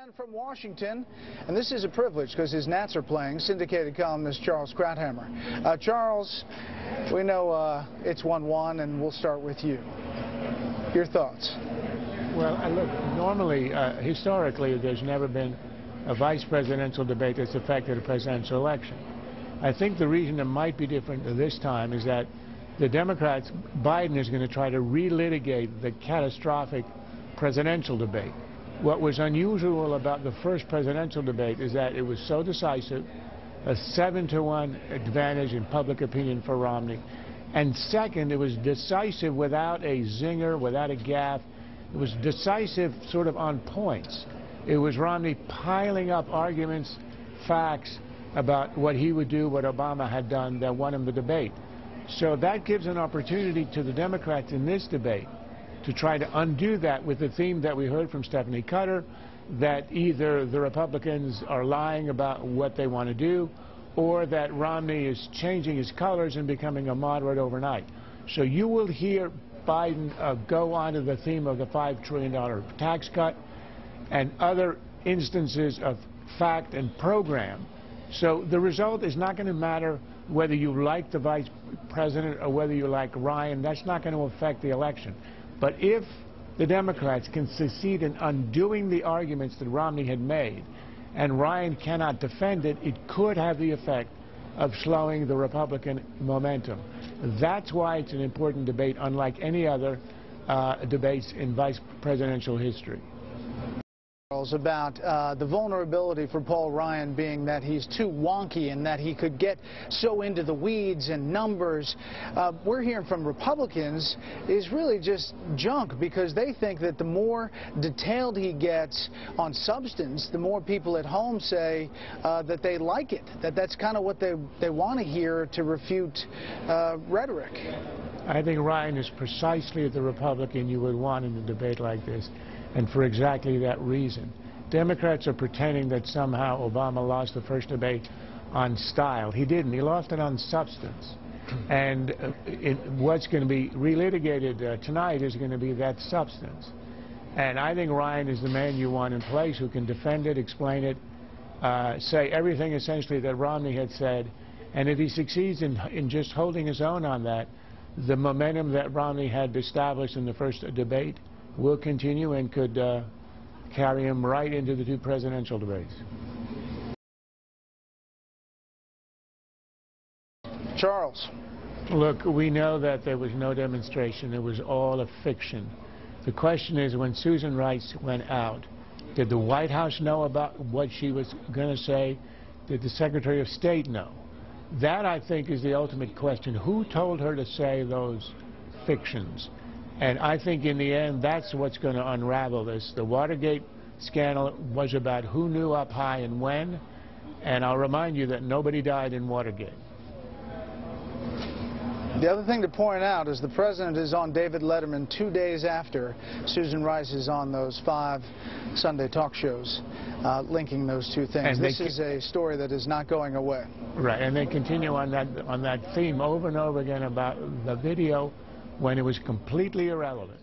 And from Washington, and this is a privilege because his Nats are playing, syndicated columnist Charles Krauthammer. Charles, we know it's 1-1, and we'll start with you. Your thoughts? Well, look, normally, historically, there's never been a vice presidential debate that's affected a presidential election. I think the reason it might be different this time is that the Democrats, Biden is going to try to relitigate the catastrophic presidential debate. What was unusual about the first presidential debate is that it was so decisive, a 7-to-1 advantage in public opinion for Romney. And second, it was decisive without a zinger, without a gaffe. It was decisive sort of on points. It was Romney piling up arguments, facts about what he would do, what Obama had done that won him the debate. So that gives an opportunity to the Democrats in this debate to try to undo that with the theme that we heard from Stephanie Cutter, that either the Republicans are lying about what they want to do, or that Romney is changing his colors and becoming a moderate overnight. So you will hear Biden go on to the theme of the $5 trillion tax cut and other instances of fact and program. So the result is not going to matter whether you like the vice president or whether you like Ryan. That's not going to affect the election. But if the Democrats can succeed in undoing the arguments that Romney had made, and Ryan cannot defend it, it could have the effect of slowing the Republican momentum. That's why it's an important debate, unlike any other debates in vice presidential history. About the vulnerability for Paul Ryan being that he's too wonky and that he could get so into the weeds and numbers. We're hearing from Republicans is really just junk, because they think that the more detailed he gets on substance, the more people at home say that they like it, that's kind of what they want to hear to refute rhetoric. I think Ryan is precisely the Republican you would want in a debate like this, and for exactly that reason. Democrats are pretending that somehow Obama lost the first debate on style. He didn't. He lost it on substance. And what's going to be relitigated tonight is going to be that substance. And I think Ryan is the man you want in place who can defend it, explain it, say everything essentially that Romney had said. And if he succeeds in just holding his own on that, the momentum that Romney had established in the first debate will continue and could carry him right into the two presidential debates. Charles. Look, we know that there was no demonstration. It was all a fiction. The question is, when Susan Rice went out, did the White House know about what she was going to say? Did the Secretary of State know? That, I think, is the ultimate question. Who told her to say those fictions? And I think in the end, that's what's going to unravel this. The Watergate scandal was about who knew up high and when, and I'll remind you that nobody died in Watergate. The other thing to point out is the president is on David Letterman 2 days after Susan Rice is on those 5 Sunday talk shows, linking those two things. This is a story that is not going away. Right, and they continue on that theme over and over again about the video when it was completely irrelevant.